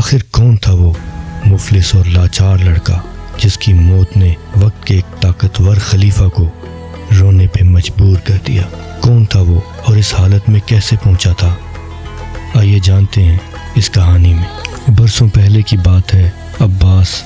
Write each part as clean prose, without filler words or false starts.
آخر کون تھا وہ مفلس اور لاچار لڑکا جس کی موت نے وقت کے ایک طاقتور خلیفہ کو رونے پہ مجبور کر دیا؟ کون تھا وہ اور اس حالت میں کیسے پہنچا تھا؟ آئیے جانتے ہیں اس کہانی میں۔ برسوں پہلے کی بات ہے۔ عباس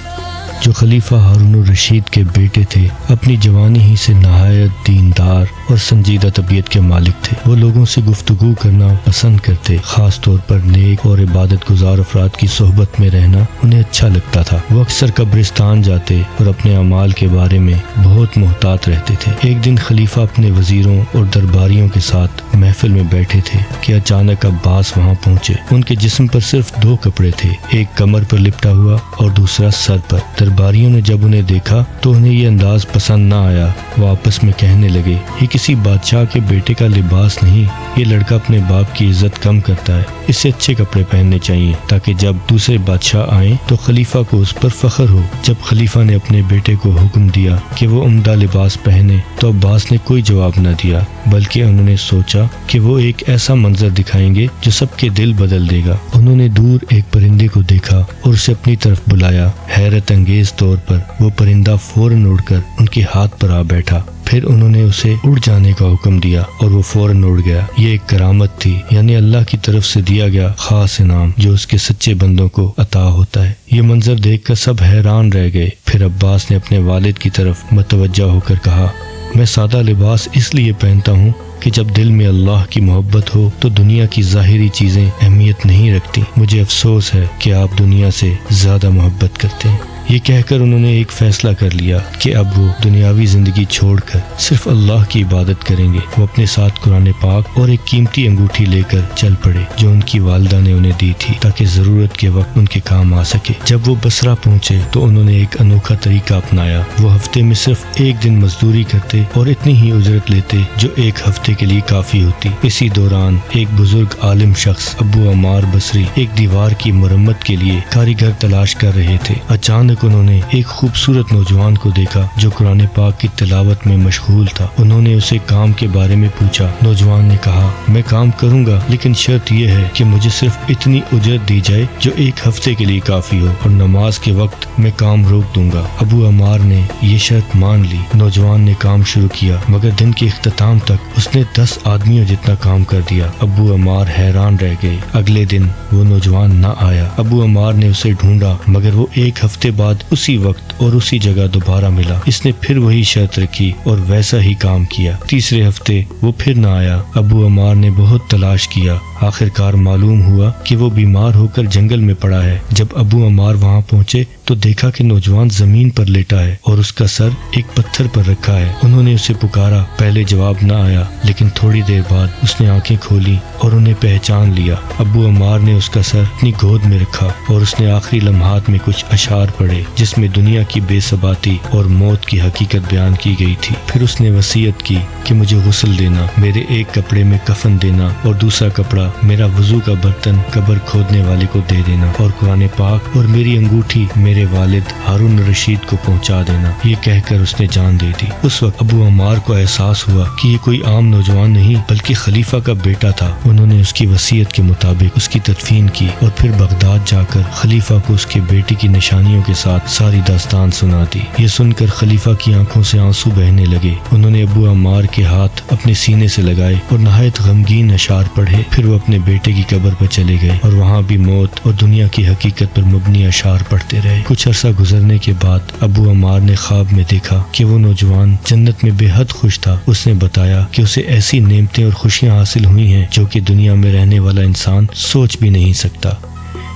جو خلیفہ ہارون الرشید کے بیٹے تھے، اپنی جوانی ہی سے نہایت دیندار اور سنجیدہ طبیعت کے مالک تھے۔ وہ لوگوں سے گفتگو کرنا پسند کرتے، خاص طور پر نیک اور عبادت گزار افراد کی صحبت میں رہنا انہیں اچھا لگتا تھا۔ وہ اکثر قبرستان جاتے اور اپنے اعمال کے بارے میں بہت محتاط رہتے تھے۔ ایک دن خلیفہ اپنے وزیروں اور درباریوں کے ساتھ محفل میں بیٹھے تھے کہ اچانک عباس وہاں پہنچے۔ ان کے جسم پر صرف 2 کپڑے تھے، ایک کمر پر لپٹا ہوا اور دوسرا سر پر۔ درباریوں نے جب انہیں دیکھا تو انہیں یہ انداز پسند نہ آیا۔ وہ آپس میں کہنے لگے، یہ کسی بادشاہ کے بیٹے کا لباس نہیں، یہ لڑکا اپنے باپ کی عزت کم کرتا ہے، اسے اچھے کپڑے پہننے چاہیے تاکہ جب دوسرے بادشاہ آئیں تو خلیفہ کو اس پر فخر ہو۔ جب خلیفہ نے اپنے بیٹے کو حکم دیا کہ وہ عمدہ لباس پہنے تو عباس نے کوئی جواب نہ دیا، بلکہ انہوں نے سوچا کہ وہ ایک ایسا منظر دکھائیں گے جو سب کے دل بدل دے گا۔ انہوں نے دور ایک پرندے کو دیکھا اور اسے اپنی طرف بلایا۔ حیرت انگیز طور پر وہ پرندہ فوراً اڑ کر ان کے ہاتھ پر آ بیٹھا۔ پھر انہوں نے اسے اڑ جانے کا حکم دیا اور وہ فوراً اڑ گیا۔ یہ ایک کرامت تھی، یعنی اللہ کی طرف سے دیا گیا خاص انعام جو اس کے سچے بندوں کو عطا ہوتا ہے۔ یہ منظر دیکھ کر سب حیران رہ گئے۔ پھر عباس نے اپنے والد کی طرف متوجہ ہو کر کہا، میں سادہ لباس اس لیے پہنتا ہوں کہ جب دل میں اللہ کی محبت ہو تو دنیا کی ظاہری چیزیں اہمیت نہیں رکھتی۔ مجھے افسوس ہے کہ آپ دنیا سے زیادہ محبت کرتے ہیں۔ یہ کہہ کر انہوں نے ایک فیصلہ کر لیا کہ اب وہ دنیاوی زندگی چھوڑ کر صرف اللہ کی عبادت کریں گے۔ وہ اپنے ساتھ قرآن پاک اور ایک قیمتی انگوٹھی لے کر چل پڑے جو ان کی والدہ نے انہیں دی تھی تاکہ ضرورت کے وقت ان کے کام آ سکے۔ جب وہ بصرہ پہنچے تو انہوں نے ایک انوکھا طریقہ اپنایا۔ وہ ہفتے میں صرف 1 دن مزدوری کرتے اور اتنی ہی اجرت لیتے جو 1 ہفتے کے لیے کافی ہوتی۔ اسی دوران ایک بزرگ عالم شخص ابو عمار بصری ایک دیوار کی مرمت کے لیے کاریگر تلاش کر رہے تھے۔ اچانک انہوں نے ایک خوبصورت نوجوان کو دیکھا جو قرآن پاک کی تلاوت میں مشغول تھا۔ انہوں نے اسے کام کے بارے میں پوچھا۔ نوجوان نے کہا، میں کام کروں گا لیکن شرط یہ ہے کہ مجھے صرف اتنی اجرت دی جائے جو 1 ہفتے کے لیے کافی ہو، اور نماز کے وقت میں کام روک دوں گا۔ ابو عمار نے یہ شرط مان لی۔ نوجوان نے کام شروع کیا مگر دن کے اختتام تک اس نے 10 آدمیوں جتنا کام کر دیا۔ ابو عمار حیران رہ گئے۔ اگلے دن وہ نوجوان نہ آیا۔ ابو عمار نے اسے ڈھونڈا مگر وہ 1 ہفتے بعد اسی وقت اور اسی جگہ دوبارہ ملا۔ اس نے پھر وہی شرط رکھی اور ویسا ہی کام کیا۔ تیسرے ہفتے وہ پھر نہ آیا۔ ابو عمار نے بہت تلاش کیا۔ آخرکار معلوم ہوا کہ وہ بیمار ہو کر جنگل میں پڑا ہے۔ جب ابو عمار وہاں پہنچے تو دیکھا کہ نوجوان زمین پر لیٹا ہے اور اس کا سر ایک پتھر پر رکھا ہے۔ انہوں نے اسے پکارا، پہلے جواب نہ آیا لیکن تھوڑی دیر بعد اس نے آنکھیں کھولی اور انہیں پہچان لیا۔ ابو عمار نے اس کا سر اپنی گود میں رکھا اور اس نے آخری لمحات میں کچھ اشعار پڑھے جس میں دنیا کی بے ثباتی اور موت کی حقیقت بیان کی گئی تھی۔ پھر اس نے وصیت کی کہ مجھے غسل دینا، میرے ایک کپڑے میں کفن دینا اور دوسرا کپڑا میرا وضو کا برتن قبر کھودنے والے کو دے دینا، اور قرآن پاک اور میری انگوٹھی میرے والد ہارون الرشید کو پہنچا دینا۔ یہ کہہ کر اس نے جان دے دی۔ اس وقت ابو عمار کو احساس ہوا کہ یہ کوئی عام نوجوان نہیں بلکہ خلیفہ کا بیٹا تھا۔ انہوں نے اس کی وصیت کے مطابق اس کی تدفین کی اور پھر بغداد جا کر خلیفہ کو اس کے بیٹے کی نشانیوں کے ساتھ ساری داستان سنا دی۔ یہ سن کر خلیفہ کی آنکھوں سے آنسو بہنے لگے۔ انہوں نے ابو عمار کے ہاتھ اپنے سینے سے لگائے اور نہایت غمگین اشعار پڑھے۔ پھر وہ اپنے بیٹے کی قبر پر چلے گئے اور وہاں بھی موت اور دنیا کی حقیقت پر مبنی اشعار پڑھتے رہے۔ کچھ عرصہ گزرنے کے بعد ابو عمار نے خواب میں دیکھا کہ وہ نوجوان جنت میں بے حد خوش تھا۔ اس نے بتایا کہ اسے ایسی نعمتیں اور خوشیاں حاصل ہوئی ہیں جو کہ دنیا میں رہنے والا انسان سوچ بھی نہیں سکتا۔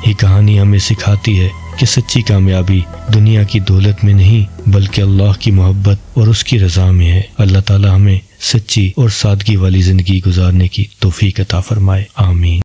یہ کہانی ہمیں سکھاتی ہے کہ سچی کامیابی دنیا کی دولت میں نہیں بلکہ اللہ کی محبت اور اس کی رضا میں ہے۔ اللہ تعالی ہمیں سچی اور سادگی والی زندگی گزارنے کی توفیق عطا فرمائے، آمین۔